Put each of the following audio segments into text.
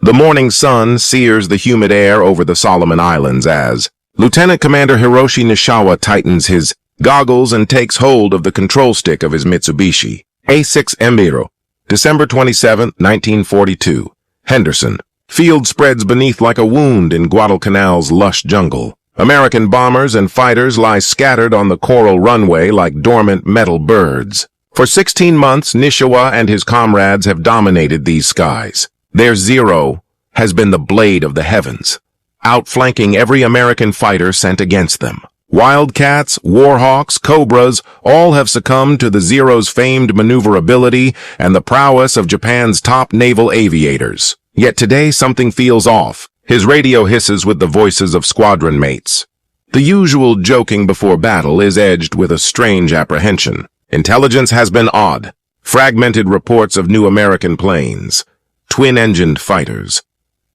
The morning sun sears the humid air over the Solomon Islands as Lieutenant Commander Hiroshi Nishiwa tightens his goggles and takes hold of the control stick of his Mitsubishi A6 Emiro. December 27, 1942. Henderson. Field spreads beneath like a wound in Guadalcanal's lush jungle. American bombers and fighters lie scattered on the coral runway like dormant metal birds. For 16 months, Nishiwa and his comrades have dominated these skies. Their Zero has been the blade of the heavens, outflanking every American fighter sent against them. Wildcats, Warhawks, Cobras, all have succumbed to the Zero's famed maneuverability and the prowess of Japan's top naval aviators. Yet today something feels off. His radio hisses with the voices of squadron mates. The usual joking before battle is edged with a strange apprehension. Intelligence has been odd. Fragmented reports of new American planes. Twin-engined fighters.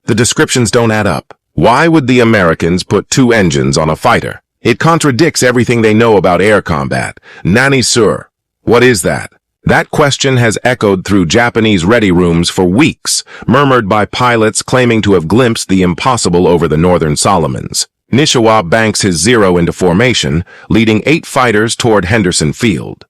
The descriptions don't add up. Why would the Americans put two engines on a fighter? It contradicts everything they know about air combat. Nani sur? What is that? That question has echoed through Japanese ready rooms for weeks, murmured by pilots claiming to have glimpsed the impossible over the northern Solomons. Nishiwa banks his Zero into formation, leading 8 fighters toward Henderson Field.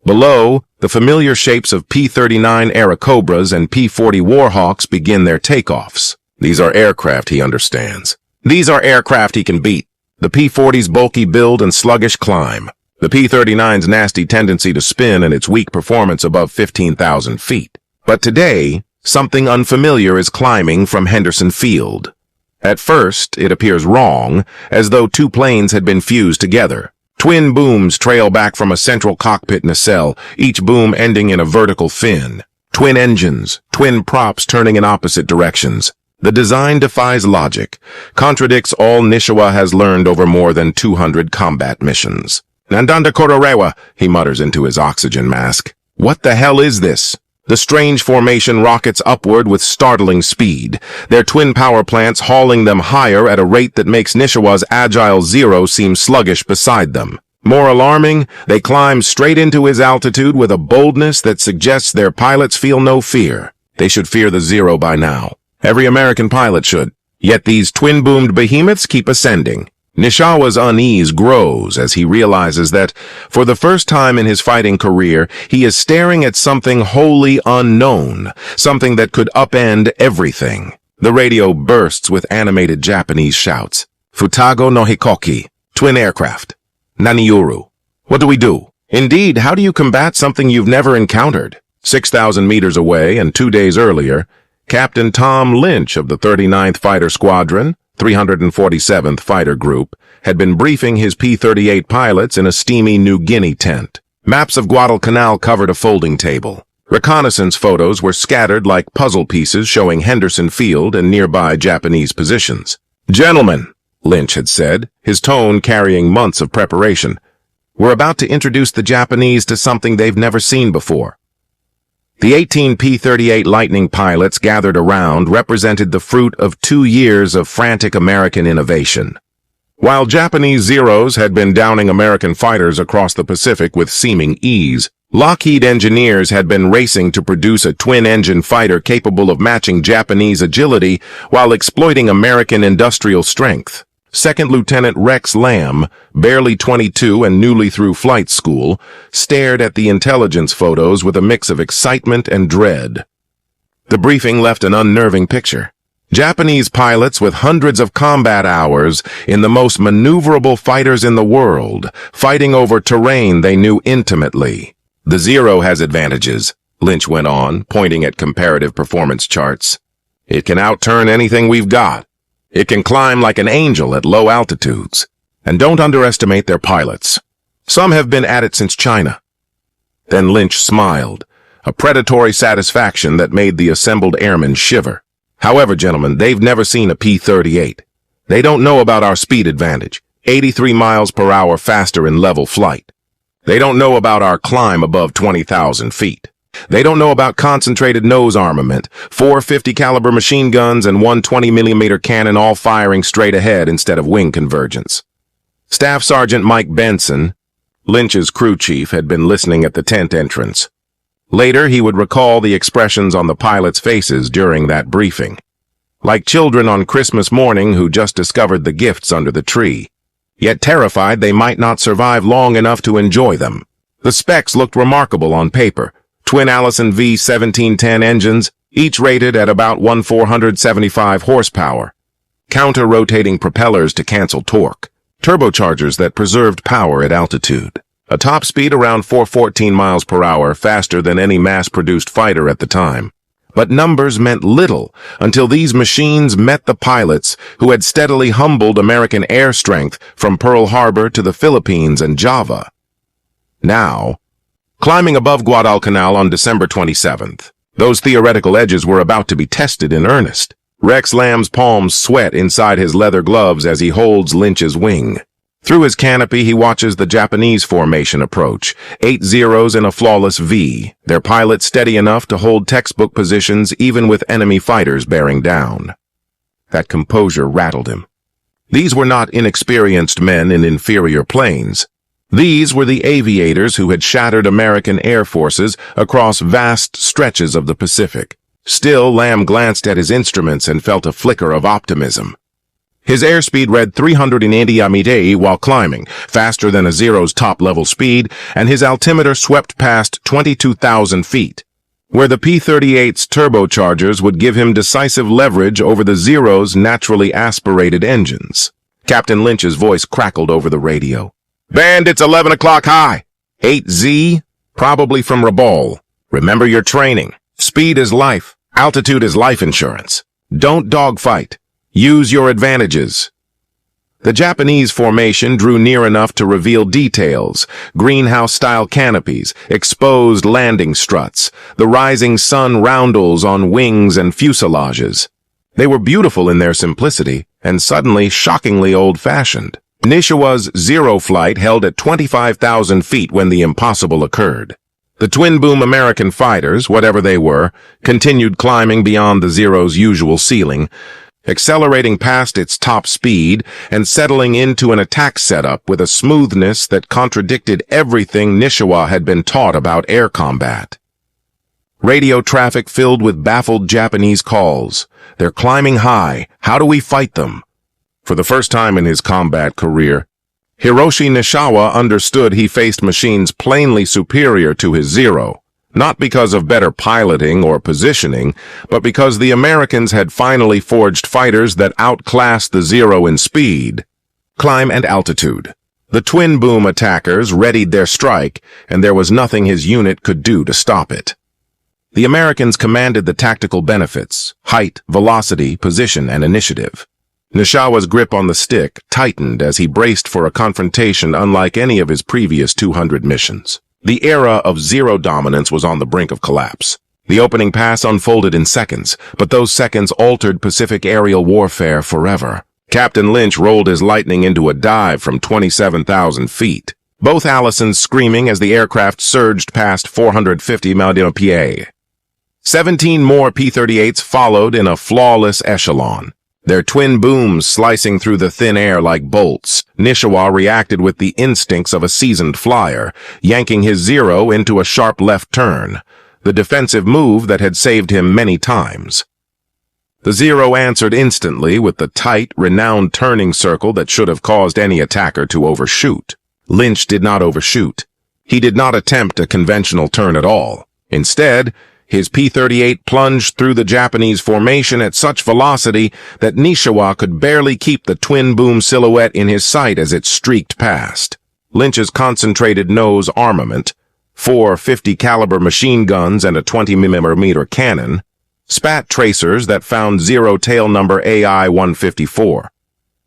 Below, the familiar shapes of P-39 Airacobras and P-40 Warhawks begin their takeoffs. These are aircraft he understands. These are aircraft he can beat. The P-40's bulky build and sluggish climb. The P-39's nasty tendency to spin and its weak performance above 15,000 feet. But today, something unfamiliar is climbing from Henderson Field. At first, it appears wrong, as though two planes had been fused together. Twin booms trail back from a central cockpit nacelle, each boom ending in a vertical fin. Twin engines, twin props turning in opposite directions. The design defies logic, contradicts all Nishiwa has learned over more than 200 combat missions. Nandanda Kororewa, he mutters into his oxygen mask. What the hell is this? The strange formation rockets upward with startling speed, their twin power plants hauling them higher at a rate that makes Nishiwa's agile Zero seem sluggish beside them. More alarming, they climb straight into his altitude with a boldness that suggests their pilots feel no fear. They should fear the Zero by now. Every American pilot should. Yet these twin-boomed behemoths keep ascending. Nishiwa's unease grows as he realizes that, for the first time in his fighting career, he is staring at something wholly unknown, something that could upend everything. The radio bursts with animated Japanese shouts. Futago no Hikoki, twin aircraft. Naniuru. What do we do? Indeed, how do you combat something you've never encountered? 6,000 meters away and 2 days earlier, Captain Tom Lynch of the 39th Fighter Squadron, 347th Fighter Group, had been briefing his P-38 pilots in a steamy New Guinea tent. Maps of Guadalcanal covered a folding table. Reconnaissance photos were scattered like puzzle pieces showing Henderson Field and nearby Japanese positions. "Gentlemen," Lynch had said, his tone carrying months of preparation, "we're about to introduce the Japanese to something they've never seen before." The 18 P-38 Lightning pilots gathered around represented the fruit of 2 years of frantic American innovation. While Japanese Zeros had been downing American fighters across the Pacific with seeming ease, Lockheed engineers had been racing to produce a twin-engine fighter capable of matching Japanese agility while exploiting American industrial strength. Second Lieutenant Rex Lamb, barely 22 and newly through flight school, stared at the intelligence photos with a mix of excitement and dread. The briefing left an unnerving picture. Japanese pilots with hundreds of combat hours in the most maneuverable fighters in the world, fighting over terrain they knew intimately. The Zero has advantages, Lynch went on, pointing at comparative performance charts. It can outturn anything we've got. It can climb like an angel at low altitudes. And don't underestimate their pilots. Some have been at it since China. Then Lynch smiled, a predatory satisfaction that made the assembled airmen shiver. However, gentlemen, they've never seen a P-38. They don't know about our speed advantage, 83 miles per hour faster in level flight. They don't know about our climb above 20,000 feet. They don't know about concentrated nose armament, 4 50 caliber machine guns and 1 20mm cannon all firing straight ahead instead of wing convergence. Staff Sergeant Mike Benson, Lynch's crew chief, had been listening at the tent entrance. Later, he would recall the expressions on the pilots' faces during that briefing. like children on Christmas morning who just discovered the gifts under the tree, yet terrified they might not survive long enough to enjoy them. The specs looked remarkable on paper. Twin Allison V1710 engines, each rated at about 475 horsepower. Counter-rotating propellers to cancel torque. Turbochargers that preserved power at altitude. A top speed around 414 miles per hour, faster than any mass-produced fighter at the time. But numbers meant little until these machines met the pilots who had steadily humbled American air strength from Pearl Harbor to the Philippines and Java. Now, climbing above Guadalcanal on December 27th, those theoretical edges were about to be tested in earnest. Rex Lamb's palms sweat inside his leather gloves as he holds Lynch's wing. Through his canopy, he watches the Japanese formation approach, 8 zeros in a flawless V, their pilot steady enough to hold textbook positions even with enemy fighters bearing down. That composure rattled him. These were not inexperienced men in inferior planes. These were the aviators who had shattered American air forces across vast stretches of the Pacific. Still, Lamb glanced at his instruments and felt a flicker of optimism. His airspeed read 380 mph while climbing, faster than a Zero's top-level speed, and his altimeter swept past 22,000 feet, where the P38's turbochargers would give him decisive leverage over the Zero's naturally aspirated engines. Captain Lynch's voice crackled over the radio. "Band, it's 11 o'clock high. 8Z, probably from Rabaul. Remember your training. Speed is life. Altitude is life insurance. Don't dogfight. Use your advantages." The Japanese formation drew near enough to reveal details: greenhouse-style canopies, exposed landing struts, the rising sun roundels on wings and fuselages. They were beautiful in their simplicity, and suddenly shockingly old-fashioned. Nishiwa's Zero flight held at 25,000 feet when the impossible occurred. The twin-boom American fighters, whatever they were, continued climbing beyond the Zero's usual ceiling, accelerating past its top speed and settling into an attack setup with a smoothness that contradicted everything Nishiwa had been taught about air combat. Radio traffic filled with baffled Japanese calls. "They're climbing high. How do we fight them?" For the first time in his combat career, Hiroshi Nishiwa understood he faced machines plainly superior to his Zero. Not because of better piloting or positioning, but because the Americans had finally forged fighters that outclassed the Zero in speed, climb, and altitude. The twin-boom attackers readied their strike, and there was nothing his unit could do to stop it. The Americans commanded the tactical benefits: height, velocity, position, and initiative. Nishiwa's grip on the stick tightened as he braced for a confrontation unlike any of his previous 200 missions. The era of Zero dominance was on the brink of collapse. The opening pass unfolded in seconds, but those seconds altered Pacific aerial warfare forever. Captain Lynch rolled his Lightning into a dive from 27,000 feet, both Allisons screaming as the aircraft surged past 450 mph. 17 more P-38s followed in a flawless echelon, their twin booms slicing through the thin air like bolts. Nishiwa reacted with the instincts of a seasoned flyer, yanking his Zero into a sharp left turn, the defensive move that had saved him many times. The Zero answered instantly with the tight, renowned turning circle that should have caused any attacker to overshoot. Lynch did not overshoot. He did not attempt a conventional turn at all. Instead, his P-38 plunged through the Japanese formation at such velocity that Nishiwa could barely keep the twin-boom silhouette in his sight as it streaked past. Lynch's concentrated nose armament, 4 50-caliber machine guns and a 20mm cannon, spat tracers that found Zero tail number AI-154.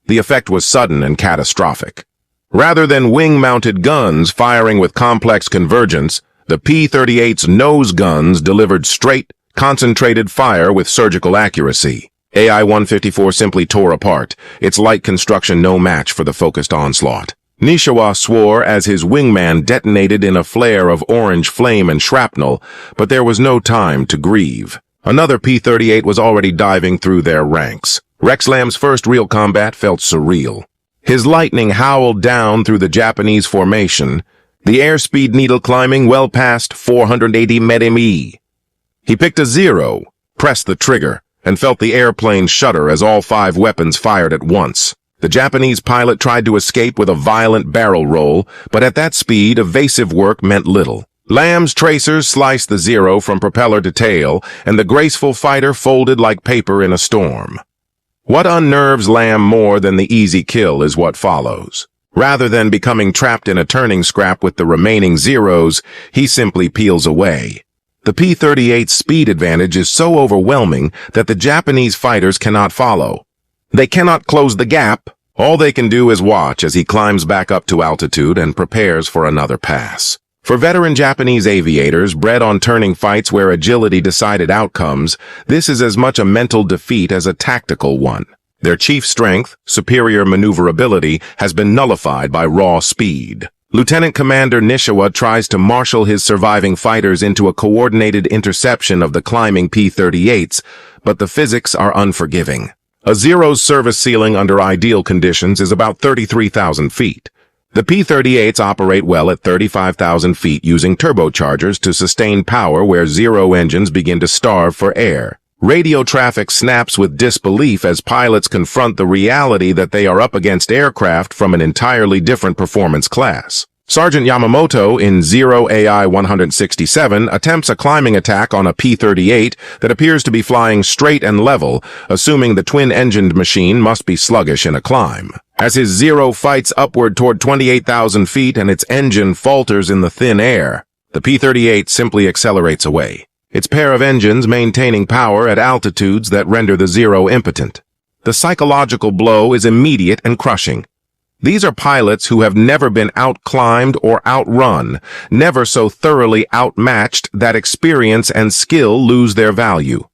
The effect was sudden and catastrophic. Rather than wing-mounted guns firing with complex convergence, the P-38's nose guns delivered straight, concentrated fire with surgical accuracy. AI-154 simply tore apart, its light construction no match for the focused onslaught. Nishiwa swore as his wingman detonated in a flare of orange flame and shrapnel, but there was no time to grieve. Another P-38 was already diving through their ranks. Rex Lamb's first real combat felt surreal. His Lightning howled down through the Japanese formation, the airspeed needle climbing well past 480 mph. He picked a Zero, pressed the trigger, and felt the airplane shudder as all 5 weapons fired at once. The Japanese pilot tried to escape with a violent barrel roll, but at that speed, evasive work meant little. Lamb's tracers sliced the Zero from propeller to tail, and the graceful fighter folded like paper in a storm. What unnerves Lamb more than the easy kill is what follows. Rather than becoming trapped in a turning scrap with the remaining Zeros, he simply peels away. The P-38's speed advantage is so overwhelming that the Japanese fighters cannot follow. They cannot close the gap. All they can do is watch as he climbs back up to altitude and prepares for another pass. For veteran Japanese aviators bred on turning fights where agility decided outcomes, this is as much a mental defeat as a tactical one. Their chief strength, superior maneuverability, has been nullified by raw speed. Lieutenant Commander Nishiwa tries to marshal his surviving fighters into a coordinated interception of the climbing P-38s, but the physics are unforgiving. A Zero's service ceiling under ideal conditions is about 33,000 feet. The P-38s operate well at 35,000 feet using turbochargers to sustain power where Zero engines begin to starve for air. Radio traffic snaps with disbelief as pilots confront the reality that they are up against aircraft from an entirely different performance class. Sergeant Yamamoto in Zero AI 167 attempts a climbing attack on a P-38 that appears to be flying straight and level, assuming the twin-engined machine must be sluggish in a climb. As his Zero fights upward toward 28,000 feet and its engine falters in the thin air, the P-38 simply accelerates away, its pair of engines maintaining power at altitudes that render the Zero impotent. The psychological blow is immediate and crushing. These are pilots who have never been outclimbed or outrun, never so thoroughly outmatched that experience and skill lose their value.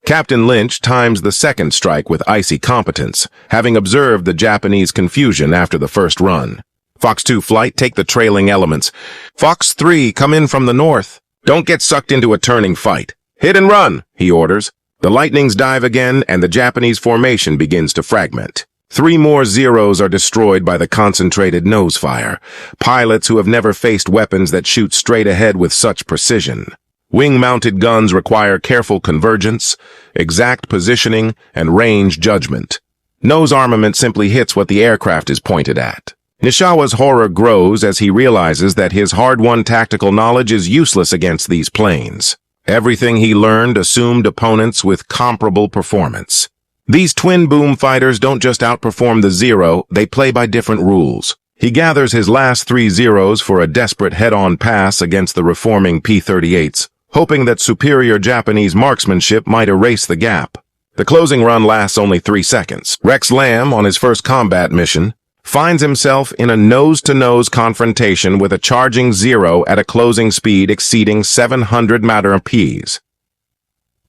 Captain Lynch times the second strike with icy competence, having observed the Japanese confusion after the first run. Fox 2 flight, take the trailing elements. Fox 3, come in from the north. Don't get sucked into a turning fight. Hit and run, he orders. The Lightnings dive again, and the Japanese formation begins to fragment. 3 more Zeros are destroyed by the concentrated nose fire, pilots who have never faced weapons that shoot straight ahead with such precision. Wing-mounted guns require careful convergence, exact positioning, and range judgment. Nose armament simply hits what the aircraft is pointed at. Nishiwa's horror grows as he realizes that his hard-won tactical knowledge is useless against these planes. Everything he learned assumed opponents with comparable performance. These twin-boom fighters don't just outperform the Zero, they play by different rules. He gathers his last 3 Zeros for a desperate head-on pass against the reforming P-38s, hoping that superior Japanese marksmanship might erase the gap. The closing run lasts only 3 seconds. Rex Lamb, on his first combat mission, finds himself in a nose-to-nose confrontation with a charging Zero at a closing speed exceeding 700 mph.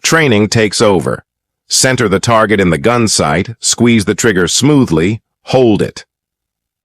Training takes over. Center the target in the gun sight, squeeze the trigger smoothly, hold it.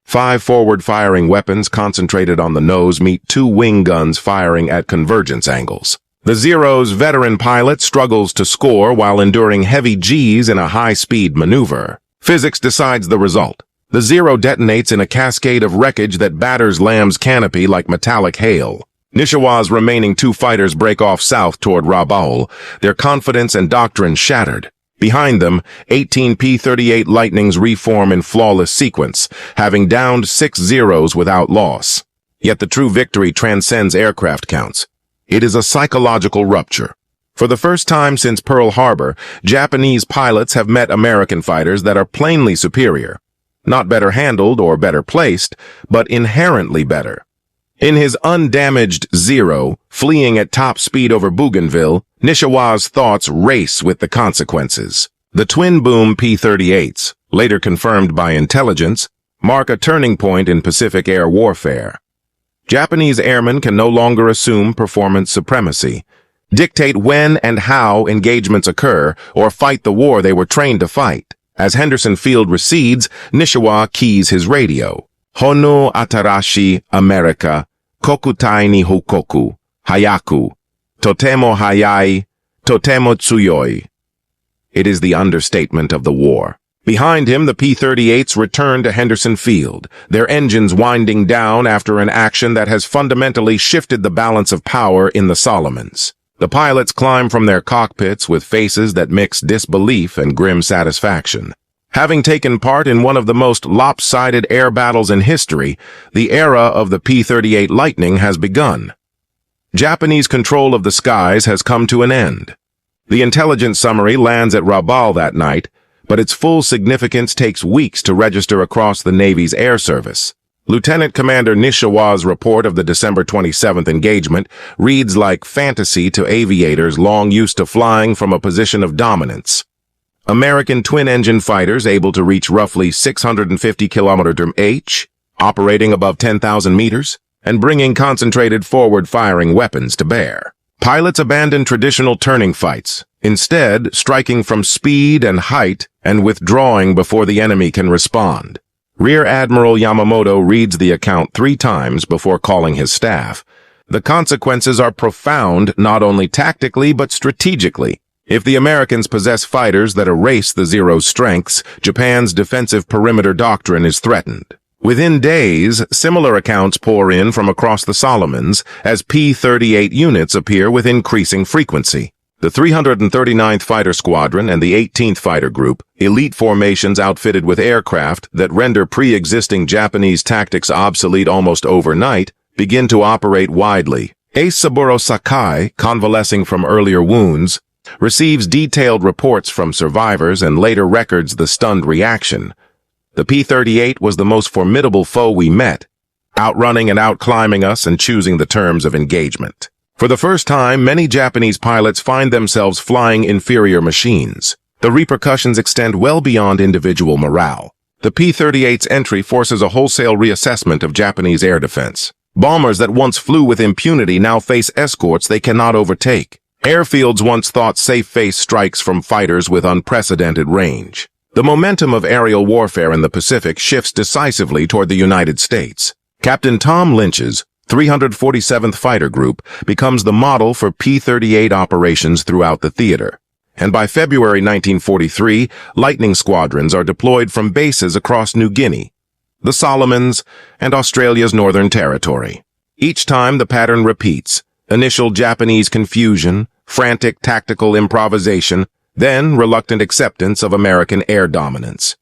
5 forward-firing weapons concentrated on the nose meet 2 wing guns firing at convergence angles. The Zero's veteran pilot struggles to score while enduring heavy Gs in a high-speed maneuver. Physics decides the result. The Zero detonates in a cascade of wreckage that batters Lamb's canopy like metallic hail. Nishiwa's remaining 2 fighters break off south toward Rabaul, their confidence and doctrine shattered. Behind them, 18 P-38 Lightnings reform in flawless sequence, having downed 6 Zeros without loss. Yet the true victory transcends aircraft counts. It is a psychological rupture. For the first time since Pearl Harbor, Japanese pilots have met American fighters that are plainly superior. Not better handled or better placed, but inherently better. In his undamaged Zero, fleeing at top speed over Bougainville, Nishiwa's thoughts race with the consequences. The twin-boom P-38s, later confirmed by intelligence, mark a turning point in Pacific air warfare. Japanese airmen can no longer assume performance supremacy, dictate when and how engagements occur, or fight the war they were trained to fight. As Henderson Field recedes, Nishiwa keys his radio. Honu Atarashi America, Kokutai ni Hokoku, Hayaku, Totemo Hayai, Totemo Tsuyoi. It is the understatement of the war. Behind him, the P-38s return to Henderson Field, their engines winding down after an action that has fundamentally shifted the balance of power in the Solomons. The pilots climb from their cockpits with faces that mix disbelief and grim satisfaction. Having taken part in one of the most lopsided air battles in history, the era of the P-38 Lightning has begun. Japanese control of the skies has come to an end. The intelligence summary lands at Rabaul that night, but its full significance takes weeks to register across the Navy's air service. Lieutenant Commander Nishiwa's report of the December 27th engagement reads like fantasy to aviators long used to flying from a position of dominance. American twin-engine fighters able to reach roughly 650 km/h, operating above 10,000 meters, and bringing concentrated forward-firing weapons to bear. Pilots abandon traditional turning fights, instead striking from speed and height and withdrawing before the enemy can respond. Rear Admiral Yamamoto reads the account 3 times before calling his staff. The consequences are profound not only tactically but strategically. If the Americans possess fighters that erase the Zero's strengths, Japan's defensive perimeter doctrine is threatened. Within days, similar accounts pour in from across the Solomons as P-38 units appear with increasing frequency. The 339th Fighter Squadron and the 18th Fighter Group, elite formations outfitted with aircraft that render pre-existing Japanese tactics obsolete almost overnight, begin to operate widely. Ace Saburo Sakai, convalescing from earlier wounds, receives detailed reports from survivors and later records the stunned reaction. The P-38 was the most formidable foe we met, outrunning and outclimbing us and choosing the terms of engagement. For the first time, many Japanese pilots find themselves flying inferior machines. The repercussions extend well beyond individual morale. The P-38's entry forces a wholesale reassessment of Japanese air defense. Bombers that once flew with impunity now face escorts they cannot overtake. Airfields once thought safe face strikes from fighters with unprecedented range. The momentum of aerial warfare in the Pacific shifts decisively toward the United States. Captain Tom Lynch's 347th Fighter Group becomes the model for P-38 operations throughout the theater. And by February 1943, Lightning squadrons are deployed from bases across New Guinea, the Solomons, and Australia's Northern Territory. Each time the pattern repeats: initial Japanese confusion, frantic tactical improvisation, then reluctant acceptance of American air dominance.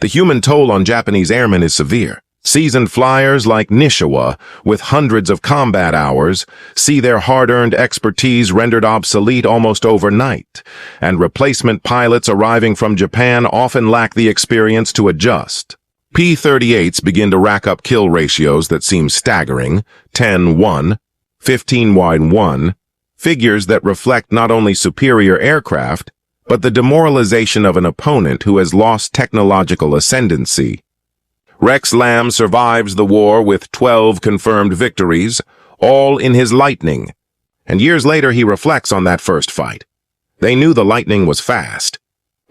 The human toll on Japanese airmen is severe. Seasoned flyers like Nishiwa, with hundreds of combat hours, see their hard-earned expertise rendered obsolete almost overnight, and replacement pilots arriving from Japan often lack the experience to adjust. P-38s begin to rack up kill ratios that seem staggering: 10-1, 15-1, figures that reflect not only superior aircraft, but the demoralization of an opponent who has lost technological ascendancy. Rex Lamb survives the war with 12 confirmed victories, all in his Lightning, and years later he reflects on that first fight. They knew the Lightning was fast,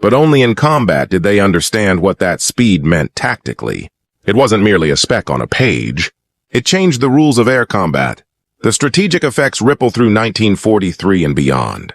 but only in combat did they understand what that speed meant tactically. It wasn't merely a speck on a page. It changed the rules of air combat. The strategic effects ripple through 1943 and beyond.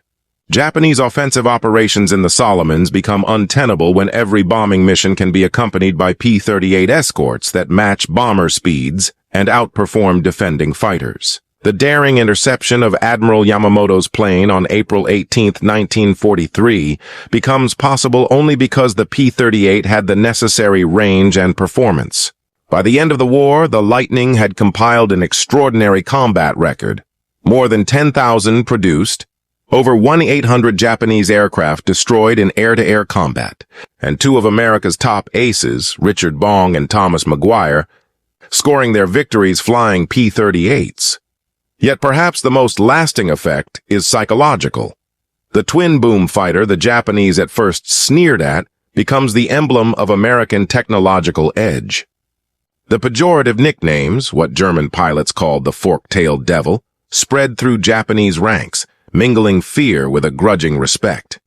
Japanese offensive operations in the Solomons become untenable when every bombing mission can be accompanied by P-38 escorts that match bomber speeds and outperform defending fighters. The daring interception of Admiral Yamamoto's plane on April 18, 1943, becomes possible only because the P-38 had the necessary range and performance. By the end of the war, the Lightning had compiled an extraordinary combat record. More than 10,000 produced, over 1,800 Japanese aircraft destroyed in air-to-air combat, and 2 of America's top aces, Richard Bong and Thomas Maguire, scoring their victories flying P-38s. Yet perhaps the most lasting effect is psychological. The twin-boom fighter the Japanese at first sneered at becomes the emblem of American technological edge. The pejorative nicknames, what German pilots called the fork-tailed devil, spread through Japanese ranks, mingling fear with a grudging respect.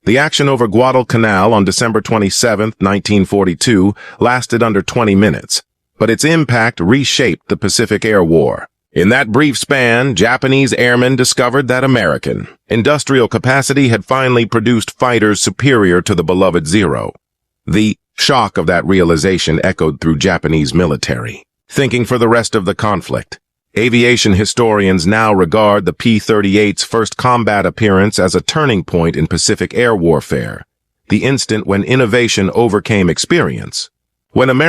The action over Guadalcanal on December 27, 1942, lasted under 20 minutes, but its impact reshaped the Pacific Air War. In that brief span, Japanese airmen discovered that American industrial capacity had finally produced fighters superior to the beloved Zero. The shock of that realization echoed through Japanese military thinking for the rest of the conflict. Aviation historians now regard the P-38's first combat appearance as a turning point in Pacific air warfare, the instant when innovation overcame experience. When American